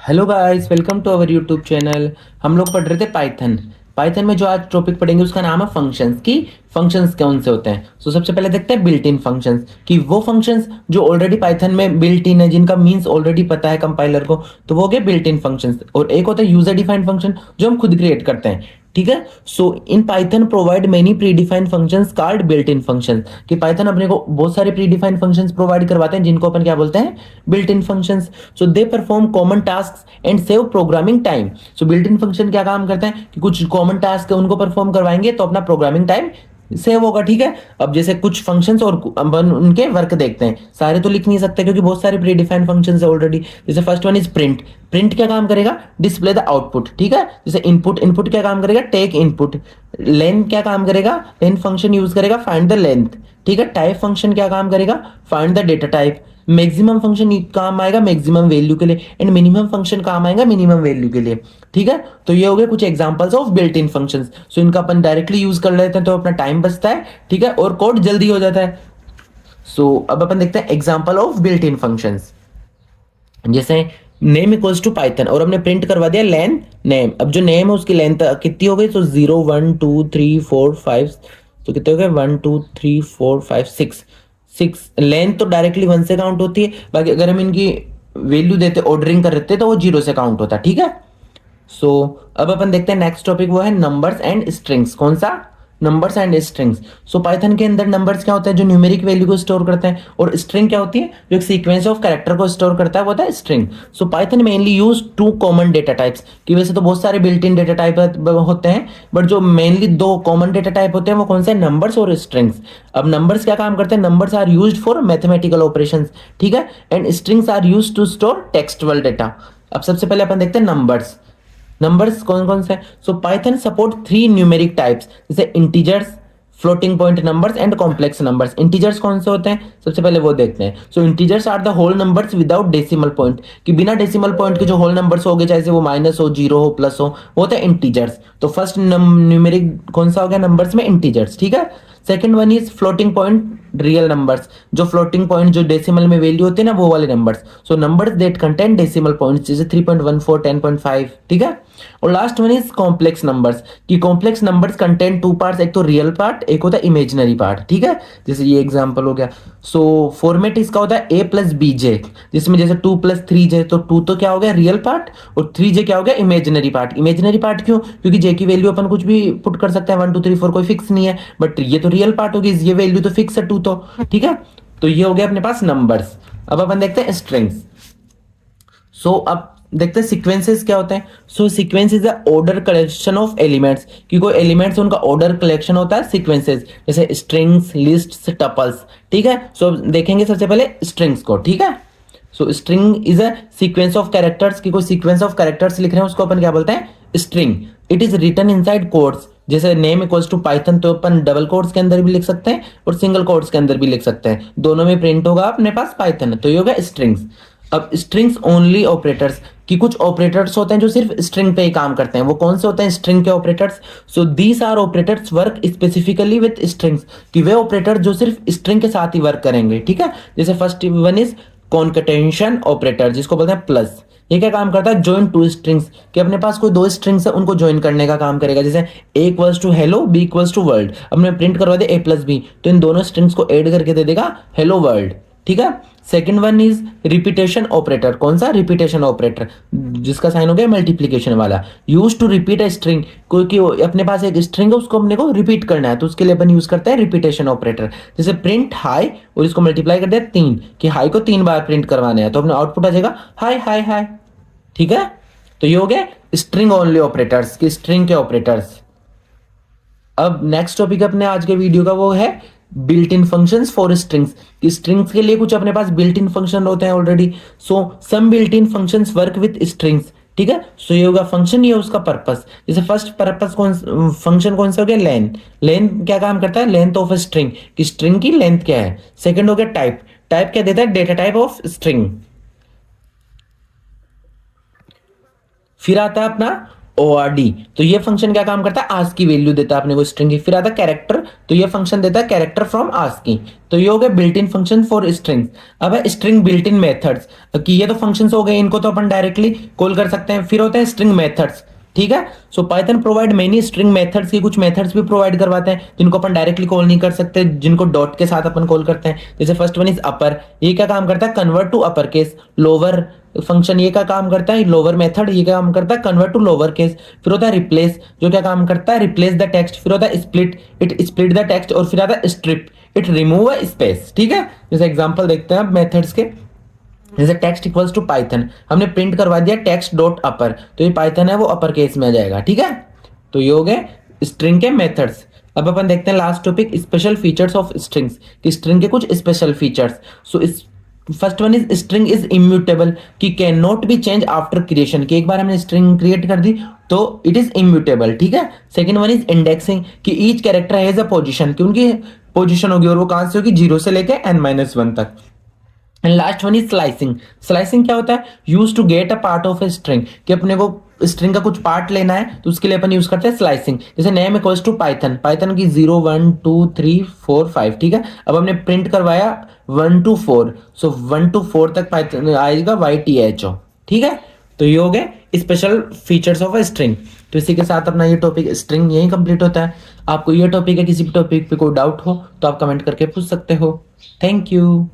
Hello guys, welcome to our YouTube channel. हम लोग पढ़ रहे थे पाइथन। पाइथन में जो आज टॉपिक पढ़ेंगे उसका नाम है फंक्शंस की। फंक्शंस कौन से होते हैं? सबसे पहले देखते हैं बिल्ट इन फंक्शंस कि वो फंक्शंस जो ऑलरेडी पाइथन में बिल्ट इन है, जिनका मीन्स ऑलरेडी पता है कंपाइलर को, तो वो हो गए बिल्ट इन फंक्शंस। और एक होता है यूजर डिफाइंड फंक्शन जो हम खुद क्रिएट करते हैं। ठीक है। So in Python provide many predefined functions called built in functions. कि पाइथन अपने को बहुत सारे प्री डिफाइंड फंक्शंस प्रोवाइड करवाते हैं जिनको अपन क्या बोलते हैं? Built in functions. So they perform common task and save programming time. So built in function क्या काम करते हैं कि कुछ कॉमन टास्क है उनको परफॉर्म करवाएंगे तो अपना प्रोग्रामिंग टाइम सेव होगा। ठीक है। अब जैसे कुछ फंक्शंस और अपन उनके वर्क देखते हैं। सारे तो लिख नहीं सकते क्योंकि बहुत सारे प्री डिफाइंड फंक्शंस है ऑलरेडी। जैसे first one is print. Print क्या काम करेगा? Display the output. ठीक है। जैसे इनपुट, इनपुट क्या काम करेगा? Take input. लेन क्या काम करेगा? लेन फंक्शन यूज करेगा फाइंड द लेंथ। ठीक है। टाइप फंक्शन क्या काम करेगा? Find the data type. Maximum function काम आएगा मैक्सिमम वैल्यू के लिए एंड मिनिमम फंक्शन काम आएगा मिनिमम वैल्यू के लिए। ठीक है। तो ये हो गए कुछ examples of built in functions. So इनका अपन डायरेक्टली यूज कर लेते हैं तो अपना टाइम बचता है। ठीक है। और कोड जल्दी हो जाता है। सो अब अपन देखते हैं example of built in functions. जैसे नेम इक्वल्स टू पाइथन और हमने प्रिंट करवा दिया लेन नेम। अब जो नेम है उसकी लेंथ कितनी हो गई? तो 0 1 2 3 4 5। तो कितने हो गए? 1 2 3 4 5 6। सिक्स लेंथ तो डायरेक्टली 1 से काउंट होती है। बाकी अगर हम इनकी वैल्यू देते ऑर्डरिंग कर रहे थे तो वो 0 से काउंट होता है। ठीक है। सो अब अपन देखते हैं नेक्स्ट टॉपिक, वो है नंबर्स एंड स्ट्रिंग्स। कौन सा? Numbers and strings. So Python के अंदर नंबर्स क्या होता है? जो न्यूमेरिक वैल्यू को स्टोर करते हैं। और स्ट्रिंग क्या होती है? जो एक सीक्वेंस ऑफ कैरेक्टर को स्टोर करता है, वो होता है string. So Python mainly use two common data types. कि वैसे तो बहुत सारे बिल्ट इन डेटा टाइप होते हैं, बट जो मेनली दो कॉमन डेटा टाइप होते हैं वो कौन से? नंबर्स और स्ट्रिंग्स। अब नंबर्स क्या काम करते हैं? Numbers are used for mathematical operations. ठीक है। And strings are used to store textual data. अब सबसे पहले अपन देखते हैं नंबर्स। नंबर्स कौन कौन से? So Python support three numeric types, जैसे integers, floating point numbers and complex numbers. Integers कौन से होते हैं? सबसे पहले वो देखते हैं। So integers are the whole numbers without decimal point. कि बिना डेसिमल पॉइंट के जो होल नंबर्स हो गए, चाहे वो माइनस हो, जीरो हो, प्लस हो, वो होते हैं इंटीजर्स। तो फर्स्ट न्यूमेरिक कौन सा हो गया नंबर्स में? इंटीजर्स। ठीक है। Second one is floating point real numbers. जो फ्लोटिंग पॉइंट जो डेसिमल में वैल्यू होते हैं ना, वो वाले numbers. So numbers that contain decimal points, जैसे 3.14, 10.5। ठीक है। और last one is complex numbers. कि complex numbers contain two parts, एक तो रियल पार्ट, एक होता है इमेजिनरी पार्ट। ठीक है। जैसे ये एग्जांपल हो गया। सो फॉर्मेट इसका होता है a प्लस बी जे, जिसमें जैसे 2 प्लस 3 जे, तो 2 तो क्या हो गया? रियल पार्ट, और 3 जे क्या हो गया? Imaginary part. इमेजिनरी पार्ट क्यों? क्योंकि जे की वैल्यू अपन कुछ भी पुट कर सकते हैं, 1 2 3 4 कोई फिक्स नहीं है, बट ये तो रियल पार्ट होगी, ये वैल्यू तो फिक्स है 2 तो। ठीक है। तो ये हो गया अपने पास नंबर्स। अब अपन देखते हैं स्ट्रिंग्स। सो अब देखते हैं सीक्वेंसेस क्या होते हैं। So sequence is the order collection of elements. कि कोई एलिमेंट्स उनका ऑर्डर कलेक्शन होता है सीक्वेंसेस, जैसे स्ट्रिंग्स, लिस्ट्स, टपल्स। ठीक है। सो देखेंगे सबसे पहले स्ट्रिंग्स को। ठीक है। सो string is a sequence of characters. की कोई सीक्वेंस ऑफ कैरेक्टर्स लिख रहे हैं उसको अपन क्या बोलते हैं? String. It is written inside quotes. जैसे नेम इक्वल्स टू पाइथन, तो अपन डबल कोड्स के अंदर भी लिख सकते हैं और सिंगल कोड्स के अंदर भी लिख सकते हैं, दोनों में प्रिंट होगा अपने पास पाइथन। तो ये होगा स्ट्रिंग्स। अब स्ट्रिंग्स ओनली ऑपरेटर्स। कि कुछ ऑपरेटर्स होते हैं जो सिर्फ स्ट्रिंग पे ही काम करते हैं। वो कौन से होते हैं? स्ट्रिंग के operators. So these are operators work specifically with strings. कि वे ऑपरेटर जो सिर्फ स्ट्रिंग के साथ ही वर्क करेंगे। ठीक है। जैसे फर्स्ट वन इज कॉन्कटेंशन ऑपरेटर, जिसको बोलते हैं प्लस। ये क्या काम करता है? Join two strings. कि अपने पास कोई दो स्ट्रिंग्स है उनको ज्वाइन करने का काम करेगा। जैसे A equals to hello, B equals to world. अब मैं प्रिंट करवा दे ए प्लस बी, तो इन दोनों स्ट्रिंग्स को ऐड करके दे देगा हेलो वर्ल्ड। ठीक है। Second one is repetition operator. कौन सा? रिपीटेशन ऑपरेटर, जिसका साइन हो गया मल्टीप्लीकेशन वाला। Use to repeat a string. कोई अपने पास एक स्ट्रिंग है उसको अपने को रिपीट करना है, तो उसके लिए अपन यूज करते हैं रिपीटेशन ऑपरेटर। जैसे प्रिंट हाई और इसको मल्टीप्लाई कर दिया 3, कि हाई को 3 बार प्रिंट करवाने हैं, तो अपना आउटपुट आ जाएगा हाई हाई हाई। ठीक है। तो ये हो गया स्ट्रिंग ओनली ऑपरेटर्स, की स्ट्रिंग के ऑपरेटर्स। अब नेक्स्ट टॉपिक अपने आज के वीडियो का वो है built in functions for strings. कि स्ट्रिंग्स के लिए कुछ अपने पास बिल्ट इन फंक्शन होते हैं already. So some built in functions work with strings. ठीक है। सो ये होगा फंक्शन, ये उसका पर्पस। जैसे फर्स्ट पर्पस कौन, फंक्शन कौन सा हो गया? लेन। लेन क्या काम करता है? लेंथ ऑफ स्ट्रिंग, कि स्ट्रिंग की लेंथ क्या है। सेकंड हो गया टाइप। टाइप क्या देता है? Data type of string. फिर आता है अपना ORD। तो ये फंक्शन क्या काम करता है, आस्क की वैल्यू देता है अपने को स्ट्रिंग की। फिर आता है कैरेक्टर, तो ये फंक्शन देता है कैरेक्टर फ्रॉम आस्क की। तो ये हो गया built in function for strings. अब है स्ट्रिंग बिल्ट इन मेथड्स, कि ये तो फंक्शंस हो गए, इनको तो अपन डायरेक्टली कॉल कर सकते हैं। फिर होते हैं स्ट्रिंग मेथड्स, ठीक है। सो Python provide many string methods की कुछ मेथड्स भी प्रोवाइड करवाते हैं जिनको अपन डायरेक्टली कॉल नहीं कर सकते, जिनको डॉट के साथ अपन कॉल करते हैं। जैसे फर्स्ट वन इज अपर, ये क्या काम करता है, convert to upper case. Lower function ये क्या काम करता है, लोअर मेथड ये क्या काम करता है, कन्वर्ट टू लोअर केस। फिर होता है रिप्लेस, जो क्या काम करता है, रिप्लेस द टेक्स्ट। फिर होता है split, it split the text. और फिर आता है strip, it remove a space, ठीक है। जैसे एग्जांपल देखते हैं अब मेथड्स के। जैसे टेक्स्ट इक्वल्स टू पाइथन, हमने प्रिंट करवा दिया टेक्स्ट डॉट अपर, तो ये पाइथन है वो अपर केस में आ जाएगा, ठीक है। तो ये हो गए स्ट्रिंग के मेथड्स। अब अपन देखते हैं last topic, special features of strings, कि स्ट्रिंग के कुछ स्पेशल फीचर्स। सो इस first one is string is immutable, कि can not be change after creation, कि एक बार हमने स्ट्रिंग क्रिएट कर दी तो इट इज इम्यूटेबल, ठीक है। सेकंड वन इज इंडेक्सिंग, कि each character has a position, कि उनकी पोजीशन होगी और वो कहां से होगी, 0 से लेके n-1 तक। And last one is slicing. Slicing क्या होता है, use to get a part of a string, कि अपने को स्ट्रिंग का कुछ पार्ट लेना है तो उसके लिए अपन यूज करते हैं स्लाइसिंग। जैसे name equals to Python, Python की 0 1 2 3 4 5, ठीक है। अब हमने प्रिंट करवाया 1 to 4, सो 1 to 4 तक पाइथन आएगा YTHO, ठीक है। तो ये हो गए special features of a string. तो इसी के साथ अपना ये टॉपिक स्ट्रिंग यही कंप्लीट होता है। आपको ये टॉपिक है, किसी भी टॉपिक पे कोई डाउट हो तो आप कमेंट करके पूछ सकते हो। Thank you.